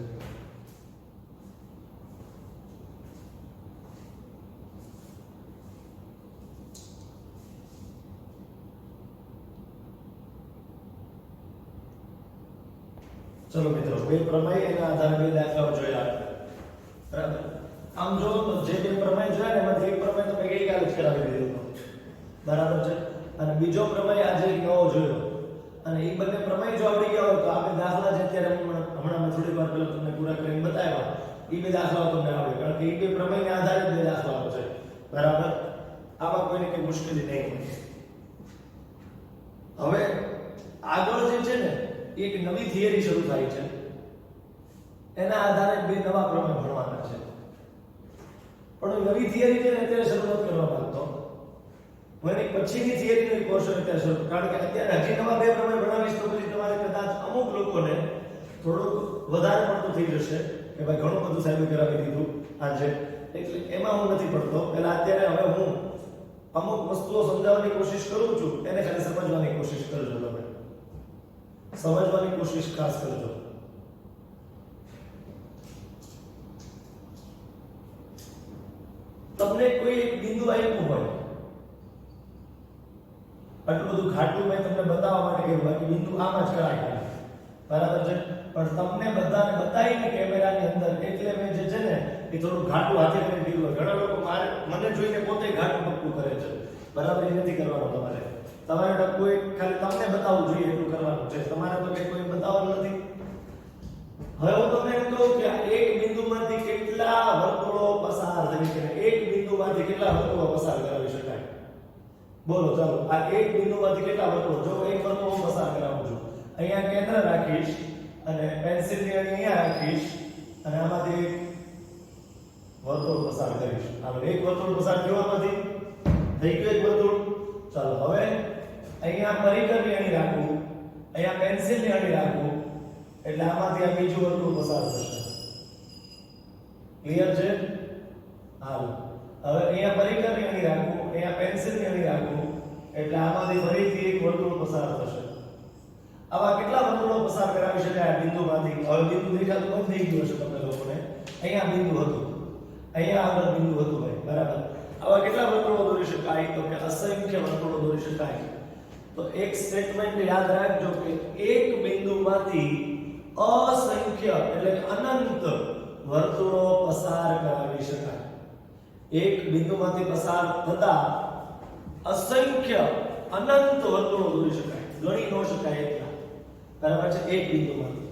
ચલો મિત્રો બે પ્રમેય એના આધારે બે દાખલાઓ જોયા બરાબર આમ જો તો જે બે પ્રમેય જોયા ને એમાંથી એક પ્રમેય તો મેં ગઈકાલે જ કરાવી દીધો બરાબર છે અને બીજો પ્રમેય આજે એક નવો જોયો અને એ બંને પ્રમેય જો આવડી ગયા હોય તો આ બે દાખલા જે અત્યારે હમણાં મેં થોડી વાર પહેલા તમને પૂરા કરીને બતાવ્યા એ બે દાખલાઓ તમને આવડે કારણ કે એ બે પ્રમેયને આધારે બે દાખલાઓ છે બરાબર આમાં કોઈને કઈ મુશ્કેલી નહીં હવે આગળ જે છે ને એક નવી થિયરી શરૂ થાય છે એના આધારે બે નવા પ્રમેય ભણવાના છે પણ નવી થિયરી છે ને અત્યારે શરૂઆત કરવા માંગતો હું એની પછીની થિયરીનો કોર્સ અત્યારે શરૂ કારણ કે અત્યારે હજી નવા બે પ્રમેય ભણાવીશ તો પછી તમારે કદાચ અમુક લોકોને થોડુંક વધારે પડતું થઈ જશે કે ભાઈ ઘણું બધું સાહેબ કરાવી દીધું આજે એટલે એમાં હું નથી પડતો પહેલા અત્યારે હવે હું અમુક વસ્તુઓ સમજાવવાની કોશિશ કરું છું એને ખાલી સમજવાની કોશિશ કરજો તમે સમજવાની કોશિશ ખાસ કરજો આપ્યું હોય, આટલું બધું ઘાટું મેં તમને બતાવવા માટે કહ્યું, બાકી બિંદુ આમ જ કરાય, બરાબર છે? પણ તમને બધાને બતાવીને કેમેરાની અંદર, એટલે મેં જે છે ને એ થોડું ઘાટું હાથે કરીને દીધું. ઘણા લોકો મને જોઈને પોતે ઘાટું પક્કું કરે છે, બરાબર? એ નથી કરવાનું તમારે. તમારે ટપકું એક ખાલી તમને બતાવવું જોઈએ એટલું કરવાનું છે. તમારે તો કંઈ કોઈ બતાવવાનું નથી. હવે હું તમને એમ કહું કે આ એક બિંદુમાંથી કેટલા વર્તુળો પસાર થઈ શકે, એક બિંદુમાંથી કેટલા વર્તુળો પસાર કરાવી શકાય? બોલો ચાલો. આ એક બિંદુમાંથી કેટલા વર્તુળો? જો એક વર્તુળ હું પસાર કરાવું છું, અહીંયા કેન્દ્ર રાખીશ અને પેન્સિલની અણી અહીંયા રાખીશ અને આમાંથી એક વર્તુળ પસાર કરીશ. આનો એક વર્તુળ પસાર થયો આમાંથી, થઈ ગયું એક વર્તુળ. ચાલો હવે અહીંયા પરિકરની અણી રાખું, અહીંયા પેન્સિલની અણી રાખું, એટલે આમાંથી આ બીજું વર્તુળ પસાર થશે. ક્લિયર છે? હાલો હવે અહીંયા પરિકરની અણી રાખું, અહીંયા પેન્સિલની અણી રાખું, એટલે આમાંથી ફરીથી એક વર્તુળ પસાર થશે. આવા કેટલા વર્તુળો પસાર કરાવી શકાય આ બિંદુમાંથી? હવે બિંદુ દેખાતું બંધ થઈ ગયું હશે તમને લોકોને. અહીંયા બિંદુ હતું, અહીંયા આગળ બિંદુ હતું ભાઈ, બરાબર? આવા કેટલા વર્તુળો દોરી શકાય? તો કે અસંખ્ય વર્તુળો દોરી શકાય. તો એક સ્ટેટમેન્ટ યાદ રાખજો કે એક બિંદુમાંથી અસંખ્ય એટલે કે અનંત વર્તુળો પસાર કરાવી શકાય. એક બિંદુમાંથી પસાર થતા અસંખ્ય અનંત વર્તુળો દોરી શકાય, ગણી ન શકાય એટલા, બરાબર છે? એક બિંદુમાંથી.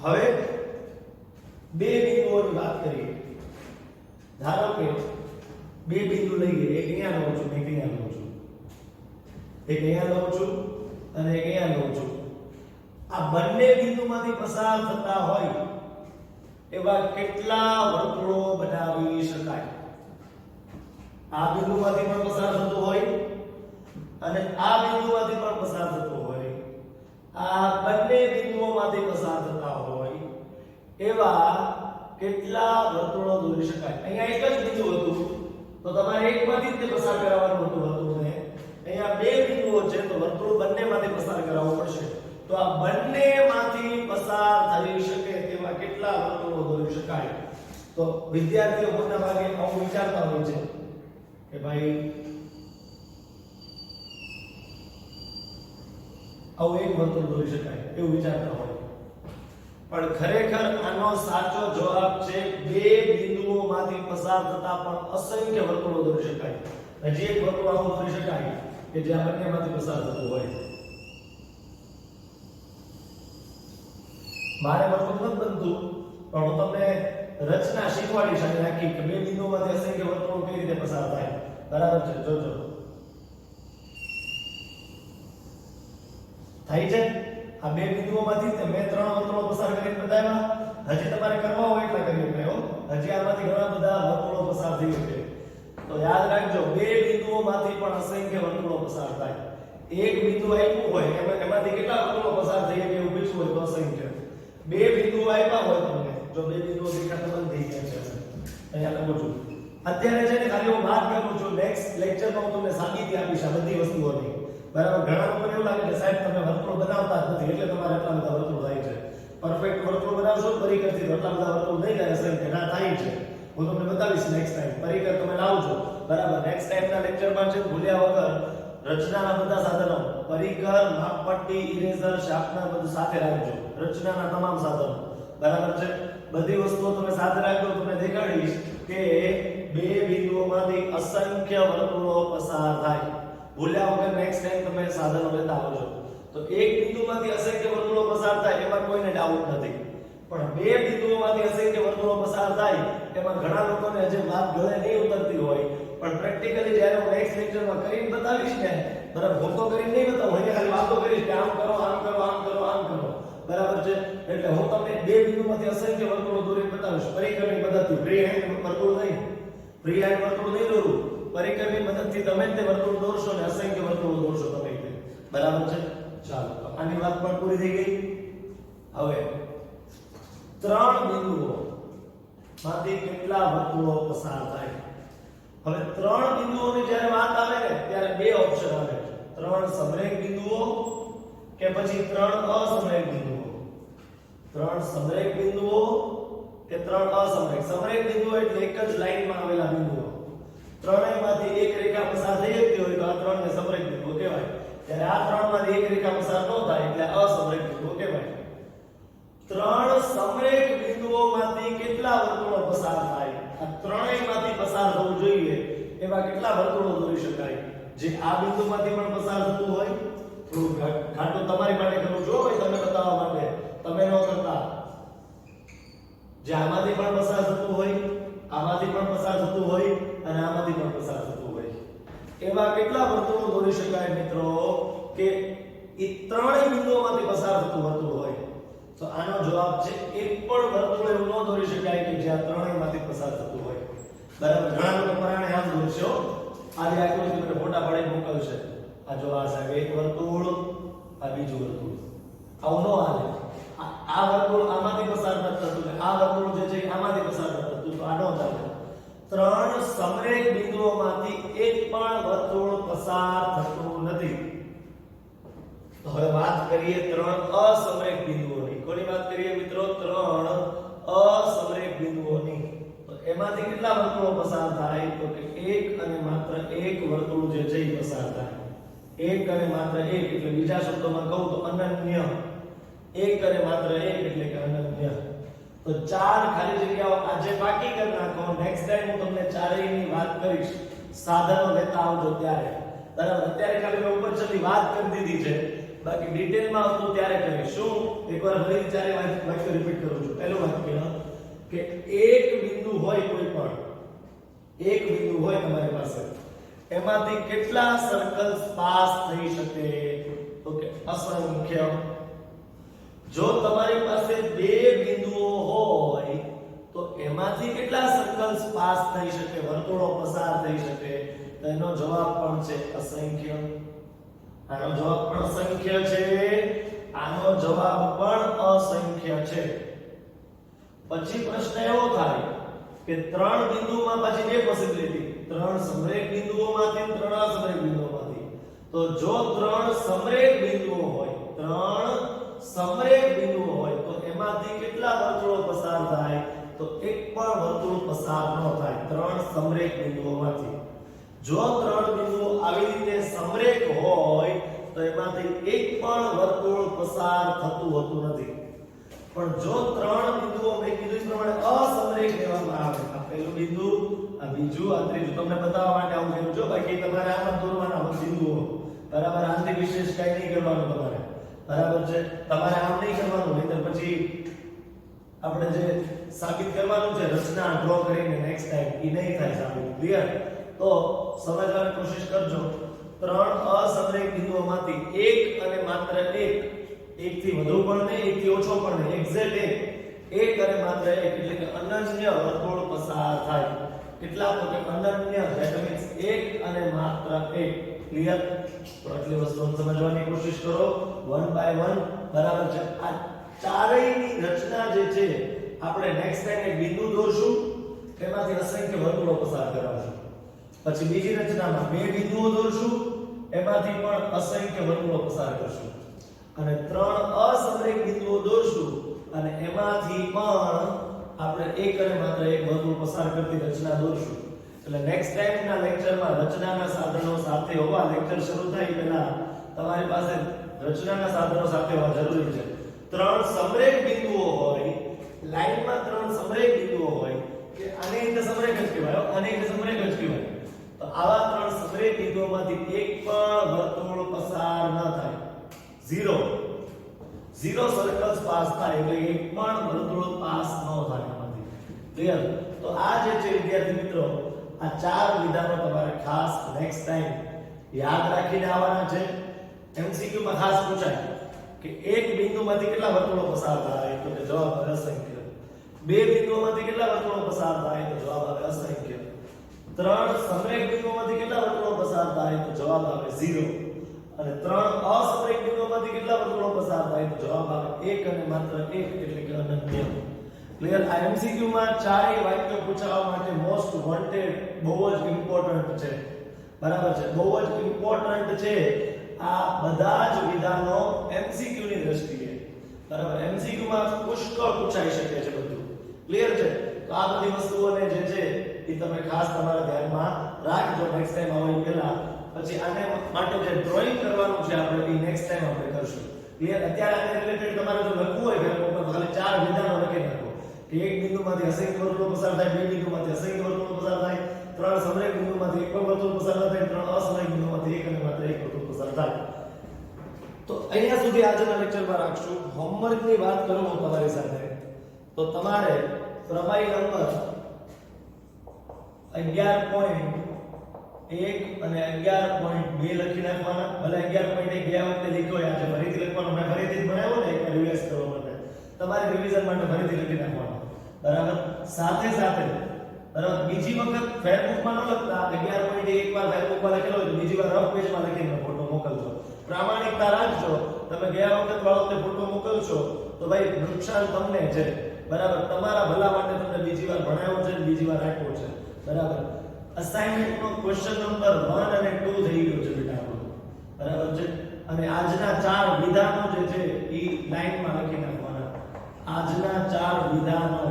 હવે બે બિંદુઓની વાત કરીએ. ધારો કે બે બિંદુ લઈએ, એક અહીંયા લઉં છું, એક અહીંયા લઉં છું, એક અહીંયા લઉં છું અને એક અહીંયા લઉં છું. આ બંને બિંદુમાંથી પસાર થતા હોય એવા કેટલા વર્તુળો બનાવી શકાય? આ બિંદુમાંથી પણ પસાર થતું હોય અને આ બિંદુમાંથી પણ પસાર થતું હોય, આ બંને બિંદુઓમાંથી પસાર થતા હોય એવા કેટલા વર્તુળો દોરી શકાય? અહીંયા એક જ બિંદુ હતું તો તમારે એકમાંથી જ પસાર કરાવવાનું હતું વર્તુળને. અહીંયા બે બિંદુઓ છે તો વર્તુળ બંનેમાંથી પસાર કરાવવું પડશે. તો આ બંનેમાંથી પસાર થઈ શકે તેવા કેટલા વર્તુળો દોરી શકાય? તો વિદ્યાર્થીઓ મોટા ભાગે આવું વિચારતા હોય છે કે ભાઈ આવું એક વર્તુળ દોરી શકાય, એવું વિચારતા હોય. પણ ખરેખર આનો સાચો જવાબ છે બે બિંદુઓમાંથી પસાર થતા પણ અસંખ્ય વર્તુળો દોરી શકાય. હજી એક વર્તુળ આવું દોરી શકાય કે જે આ બંનેમાંથી પસાર થતું હોય. મારે વર્તુળ નથી બનતું પણ હું તમને રચના શીખવાડીશ અને આખી કે બે બિંદુઓમાંથી અસંખ્ય વર્તુળો કઈ રીતે પસાર થાય, બરાબર છે? જોજો થાય છે. આ બે બિંદુઓમાંથી મેં ત્રણ વર્તુળો પસાર કરીને બતાવ્યા. હજી તમારે કરવા હોય એટલા કરી શકો. હજી આમાંથી ઘણા બધા વર્તુળો પસાર થઈ શકે. તો યાદ રાખજો બે બિંદુઓમાંથી પણ અસંખ્ય વર્તુળો પસાર થાય. એક બિંદુ આપ્યું હોય એમાંથી કેટલા વર્તુળો પસાર થઈ શકે એવું પૂછવું હોય તો અસંખ્ય. બે બિંદુઓ આપ્યા હોય તમને, જો બે બિંદુઓ દેખાતા બંધ થઈ ગયા છે અહીંયા લખું છું. અત્યારે છે ને ખાલી હું વાત કરું છું, નેક્સ્ટ લેક્ચરમાં હું તમને સાબિતી આપીશ આ બધી વસ્તુઓની, બરાબર? ઘણા લોકોને એવું લાગે કે સાહેબ તમે વર્તુળ બનાવતા જ નથી એટલે તમારે એટલા બધા વર્તુળ થાય છે. પરફેક્ટ વર્તુળ બનાવશો પરિકરથી તો એટલા બધા વર્તુળ નહીં થાય અસંખ્ય, ના થાય છે. હું તમને બતાવીશ નેક્સ્ટ ટાઈમ. પરિકર તમે લાવજો, બરાબર? નેક્સ્ટ ટાઈમના લેક્ચરમાં છે ભૂલ્યા વગર રચનાના બધા સાધનો, પરિકર, માપપટ્ટી, ઇરેઝર, શાર્પનર બધું સાથે રાખજો. રચનાના તમામ સાધનો, બરાબર છે? બધી વસ્તુઓ તમે સાથે રાખજો. તમને દેખાડીશ કે બે બિંદુઓમાંથી અસંખ્ય વર્તુળો પસાર થાય. ભૂલ્યા વગર નેક્સ્ટ ટાઈમ તમે સાધનો લેતા આવજો. તો એક બિંદુમાંથી અસંખ્ય વર્તુળો પસાર થાય એમાં કોઈને ડાઉટ નથી, પણ બે બિંદુઓમાંથી અસંખ્ય વર્તુળો પસાર થાય એમાં ઘણા લોકોને હજી વાત ગળે નહીં ઉતરતી હોય. પણ પ્રેક્ટિકલી જ્યારે હું નેક્સ્ટ લેક્ચરમાં કરીને બતાવીશ ને, બરાબર? હું તો કરીને નહીં બતાવું, અહીંયા ખાલી વાતો કરીશ કે આમ કરો, આમ કરો, આમ કરો, આમ કરો, બરાબર છે? એટલે હું તમને બે બિંદુમાંથી અસંખ્ય વર્તુળો દોરીને બતાવીશ પરિકરની મદદથી. ફ્રી હેન્ડ વર્તુળ નહીં, ફ્રી હેન્ડ વર્તુળ નહીં દોરું, પરિકરની મદદથી તમે જ તે વર્તુળ દોરશો ને અસંખ્ય વર્તુળો દોરશો તમે, બરાબર છે? ચાલો આની વાત પણ પૂરી થઈ ગઈ. હવે ત્રણ બિંદુઓ માંથી કેટલા વર્તુળો પસાર થાય? હવે ત્રણ બિંદુઓની જ્યારે વાત આવે ને ત્યારે બે ઓપ્શન આવે, ત્રણ સમરેખ બિંદુઓ કે પછી ત્રણ અસમરેખ બિંદુઓ. ત્રણ સમરેખ બિંદુઓ કે ત્રણ અસમરેખ. સમરેખ બિંદુઓ એટલે એક જ લાઈનમાં આવેલા બિંદુઓ, ત્રણેયમાંથી એક રેખા પસાર થઈ જતી હોય તો આ ત્રણને સમરેખ બિંદુઓ કહેવાય. જ્યારે આ ત્રણમાંથી એક રેખા પસાર ન થાય એટલે અસમરેખ બિંદુઓ કહેવાય. ત્રણ સમરેખ બિંદુઓમાંથી કેટલા વર્તુળો પસાર થાય? આ ત્રણેયમાંથી પસાર થવું જોઈએ એવા કેટલા વર્તુળો દોરી શકાય? જે આ બિંદુમાંથી પણ પસાર થતું હોય, થોડું ઘાટું તમારી માટે કરું છું ભાઈ તમને બતાવવા માટે, તમે ન કરતા. જે આમાંથી પણ પસાર થતું હોય, આમાંથી પણ પસાર થતું હોય અને આમાંથી પણ પસાર થતું હોય, એવા કેટલા વર્તુળો દોરી શકાય મિત્રો કે એ ત્રણેય બિંદુઓમાંથી પસાર થતું વર્તુળ હોય? તો આનો જવાબ છે એક પણ વર્તુળ એવું ન દોરી શકાય કે જ્યાં ત્રણેયમાંથી પસાર થતું હોય. બરાબર? ઘણા લોકો પરાણે આમ દોરશે હો. આજે આકૃતિ પર ફોટા પાડીને મોકલશે. આ જો આ સાહેબ એક વર્તુળ, આ બીજું વર્તુળ. આવું ન હાલે. આ વર્તુળ આમાંથી પસાર ન થતું, આ વર્તુળ જે છે આમાંથી પસાર ન થતું, તો આ ન ચાલે. ત્રણ સમરેખ બિંદુઓમાંથી એક પણ વર્તુળ પસાર થતું નથી. તો હવે વાત કરીએ ત્રણ અસમરેખ બિંદુઓની. કોની વાત કરીએ મિત્રો? ત્રણ અસમરેખ બિંદુઓની. તો એમાંથી કેટલા વર્તુળો પસાર થાય? તો કે એક અને માત્ર એક વર્તુળ જે છે એ પસાર થાય. એક અને માત્ર એક એટલે બીજા શબ્દોમાં કહું તો અનન્ય. એક અને માત્ર એક એટલે કે અનન્ય. તો ચાર ખાલી જગ્યાઓ આજે બાકી કરી નાખો. નેક્સ્ટ ટાઈમ હું તમને ચારેયની વાત કરીશ સાધનો લેતા આવજો ત્યારે. બરાબર? અત્યારે ખાલી મેં ઉપર છેલ્લી વાત કરી દીધી છે, બાકી ડિટેલમાં આવતું ત્યારે કરીશ. શું? એકવાર ફરી ચારે વાક્ય રિપીટ કરું છું. પહેલું વાક્ય કે એક બિંદુ હોય, કોઈ પણ એક બિંદુ હોય તમારી પાસે, એમાંથી કેટલા સર્કલ્સ પાસ થઈ શકે? તો કે અસંખ્ય. જો તમારી પાસે બે બિંદુઓ હોય તો એમાંથી કેટલા સર્કલ્સ પાસ થઈ શકે, વર્તુળો પસાર થઈ શકે? તો એનો જવાબ પણ છે અસંખ્ય. આનો જવાબ પણ અસંખ્ય છે. આનો જવાબ પણ અસંખ્ય છે. પછી પ્રશ્ન એવો થાય કે ત્રણ બિંદુમાં પછી બે પોસિબિલિટી, ત્રણ સમરેખ બિંદુઓમાંથી અને ત્રણ અસમરેખ બિંદુઓમાંથી. તો જો ત્રણ સમરેખ બિંદુઓ હોય, ત્રણ સમરેખ બિંદુઓ હોય તો એમાંથી કેટલા વર્તુળો પસાર થાય? તો એક પણ વર્તુળ પસાર ન થાય ત્રણ સમરેખ બિંદુઓમાંથી. જો ત્રણ બિંદુઓ આવી રીતે સમરેખ હોય તો એમાંથી એક પણ વર્તુળ પસાર થતું હોતું નથી. પણ જો ત્રણ બિંદુઓ મેં કીધું પ્રમાણે અસમરેખ લેવામાં આવે, આ પહેલું બિંદુ, આ બીજું, આ ત્રીજું, તમને બતાવવા માટે આવું કર્યું છે. બાકી તમારે આમાં દોરવાના બિંદુઓ. બરાબર? આંતરિક વિશેષ કઈ નહીં કરવાનું તમારે. બરાબર છે? તમારે આમ નહીં કરવાનું, નહીંતર પછી આપણે જે સાબિત કરવાનું છે રચના ડ્રો કરીને નેક્સ્ટ ટાઈમ એ નહીં થાય સાબિત. ક્લિયર? તો સમજવાની કોશિશ કરજો. ત્રણ અસમરેખ બિંદુઓમાંથી એક અને માત્ર એક થી વધુ પણ નહીં, એક થી ઓછો પણ નહીં, એક્ઝેક્ટ એક અને માત્ર એક એટલે કે અનન્ય વર્તુળ પસાર થાય. કેટલા? તો કે અનન્ય, ધેટ મીન્સ એક અને માત્ર એક. ક્લિયર? તો આટલી વસ્તુને સમજવાની કોશિશ કરો વન બાય વન. બરાબર છે? આ ચારેયની રચના જે છે આપણે નેક્સ્ટ ટાઈમ એક બિંદુ દોરશું, તેમાંથી અસંખ્ય વર્તુળો પસાર કરાવશું. પછી બીજી રચનામાં બે બિંદુઓ દોરશું, એમાંથી પણ અસંખ્ય વર્તુળો પસાર કરશું. અને ત્રણ અસમરેખ બિંદુઓ દોરશું અને એમાંથી પણ આપણે એક અને માત્ર એક વર્તુળ પસાર કરતી રચના દોરશું. એટલે નેક્સ્ટ ટાઈમના લેક્ચરમાં રચનાના સાધનો સાથે હોવા, લેક્ચર શરૂ થાય પહેલા તમારી પાસે રચનાના સાધનો સાથે હોવા જરૂરી છે. ત્રણ સમરેખ બિંદુઓ હોય, લાઈનમાં ત્રણ સમરેખ બિંદુઓ હોય કે આને રીતે સમરેખ જ કહેવાય, આને રીતે સમરેખ જ કહેવાય. તો આવા ત્રણ સમરેખ બિંદુઓમાંથી એક પણ વર્તુળ પસાર ન થાય. ઝીરો સર્કલ્સ પાસ થાય એટલે એક પણ વર્તુળ પાસ ન થાય એમાંથી. ક્લિયર? તો આ જે છે વિદ્યાર્થી મિત્રો, આ ચાર વિધાનો તમારે ખાસ નેક્સ્ટ ટાઈમ યાદ રાખીને આવવાના છે. એમસીક્યુ માં ખાસ પૂછાય કે એક બિંદુમાંથી કેટલા વર્તુળો પસાર થાય? તો કે જવાબ આવે અસંખ્ય. બે બિંદુઓમાંથી કેટલા વર્તુળો પસાર થાય? તો જવાબ આવે અસંખ્ય. ત્રણ સમરેખ બિંદુઓમાંથી કેટલા વર્તુળો પસાર થાય? તો જવાબ આવે 0. અને ત્રણ અસમરેખ બિંદુઓમાંથી કેટલા વર્તુળો પસાર થાય? તો જવાબ આવે એક અને માત્ર એક એટલે કે અનન્ય. ક્લિયર? આ એમસીક્યુ માં ચારેય વાક્યો પૂછવા માટે મોસ્ટ વોન્ટેડ, બહુ જ ઇમ્પોર્ટન્ટ છે. બરાબર છે? બહુ જ ઇમ્પોર્ટન્ટ છે આ બધા જ વિધાનો એમસીક્યુ ની દ્રષ્ટિએ. બરાબર? એમસીક્યુ માં પુષ્કળ પૂછાઈ શકે છે બધું. ક્લિયર છે? તો આ બધી વસ્તુઓને જે છે એ તમે ખાસ તમારા ધ્યાનમાં રાખજો નેક્સ્ટ ટાઈમ આવો એ પહેલા. પછી આને માટે જે ડ્રોઈંગ કરવાનું છે આપણે એ નેક્સ્ટ ટાઈમ આપણે કરશું. ક્લિયર? અત્યારે આને રિલેટેડ તમારે જો લખવું હોય ફેરફાર તો ખાલી 4 વિધાનો લખી નાખો કે એક બિંદુમાંથી અસંખ્ય વર્તુળો પસાર થાય, બે બિંદુમાંથી અસંખ્ય વર્તુળો પસાર થાય, 3 સમરેખ બિંદુમાંથી એક પણ વર્તુળ પસાર ન થાય, 3 અસમરેખ બિંદુમાંથી એક અને માત્ર એક વર્તુળ પસાર થાય. તો અહીંયા સુધી આજના લેક્ચરમાં રાખશું. હોમવર્કની વાત કરું હું તમારી સાથે તો તમારે પ્રમેય નંબર 11.1 અને 11.2 લખી નાખવાના. ભલે 11.1 ગયા વખતે લખ્યો હોય, આજે ફરીથી લખવાનો. મેં ફરીથી જ બનાવ્યો ને એક રિવાઇઝ કરવા માટે. તમારે રિવિઝન માટે ફરીથી લખી નાખવાનો. બરાબર? સાથે સાથે બરાબર બીજી વખત ફેરબુકમાં ન લખતા. 11.1 એકવાર ફેરબુકમાં લખેલો હોય તો બીજી વાર રફ પેજમાં લખીને ફોટો મોકલજો. પ્રામાણિકતા રાખજો. તમે ગયા વખત વાળો તે ફોટો મોકલશો તો ભાઈ નુકસાન તમને છે. બરાબર? તમારા ભલા માટે તમને બીજી વાર ભણાવ્યો છે, બીજી વાર આપ્યો છે. બરાબર? અસાઇનમેન્ટનો ક્વેશ્ચન નંબર 1 અને 2 થઈ ગયો છે બેટા આપણો. બરાબર છે? અને આજના 4 વિધાનો જે છે એ લાઈનમાં લખી નાખવાના. આજના 4 વિધાનો,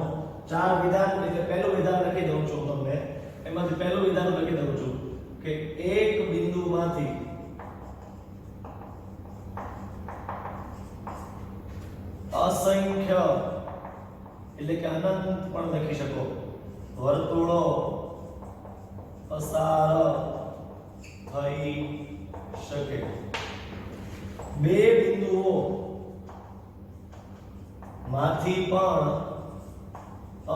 4 વિધાન એટલે પહેલું વિધાન લખી દઉં છું તમને. એમાંથી પહેલું વિધાન લખી દઉં છું કે એક બિંદુમાંથી અસંખ્ય એટલે કે અનંત પણ લખી શકો વર્તુળો પસાર થઈ શકે. બે બિંદુઓ માંથી પણ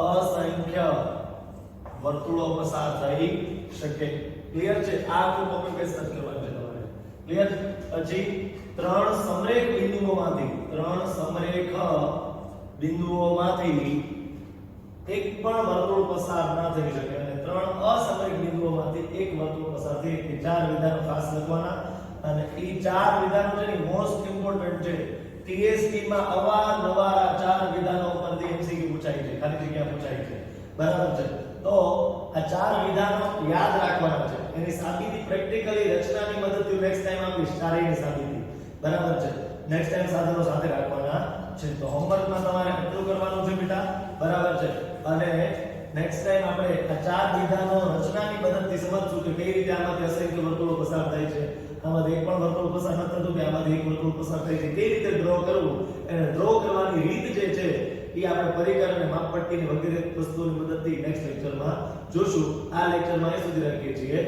અસંખ્ય વર્તુળો પસાર થઈ શકે. ક્લિયર છે? આ આખું કોપી પેસ્ટ કરવાનું છે તમારે. ક્લિયર? પછી 3 સમરેખ બિંદુઓમાંથી, 3 સમરેખ બિંદુઓમાંથી એક પણ વર્તુળ પસાર ન થઈ શકે અને 3 અસમરેખ બિંદુઓમાંથી એક વર્તુળ પસાર થઈ શકે. 4 વિધાનો ખાસ લખવાના. અને એ 4 વિધાનો છે ને મોસ્ટ ઇમ્પોર્ટન્ટ છે. TST માં અવારનવાર આ 4 વિધાનો ઉપરથી MCQ પૂછાય છે, ખાલી જગ્યા પૂછાય છે. બરાબર છે? તો આ 4 વિધાનો યાદ રાખવાના છે. એની સાબિતી પ્રેક્ટિકલી રચનાની મદદથી નેક્સ્ટ ટાઈમ આપીશ. ચારેયની સાબિતી. બરાબર છે? નેક્સ્ટ ટાઈમ સાધનો સાથે રાખવાના છે. તો હોમવર્કમાં તમારે એટલું કરવાનું છે બેટા. બરાબર છે? અને નેક્સ્ટ ટાઈમ આપણે આ 4 વિધાનો રચનાની મદદથી સમજશું કે કઈ રીતે આમાંથી અસંખ્ય વર્તુળો પસાર થાય છે, આમાંથી એક પણ વર્તુળ પસાર ન થતું કે આમાંથી એક વર્તુળ પસાર થાય છે, કઈ રીતે ડ્રો કરવું. અને ડ્રો કરવાની રીત જે છે એ આપણે પરિકર અને માપપટ્ટીની વગેરે વસ્તુઓની મદદથી નેક્સ્ટ લેક્ચરમાં જોશું. આ લેક્ચરમાં એ સુધી રાખીએ છીએ.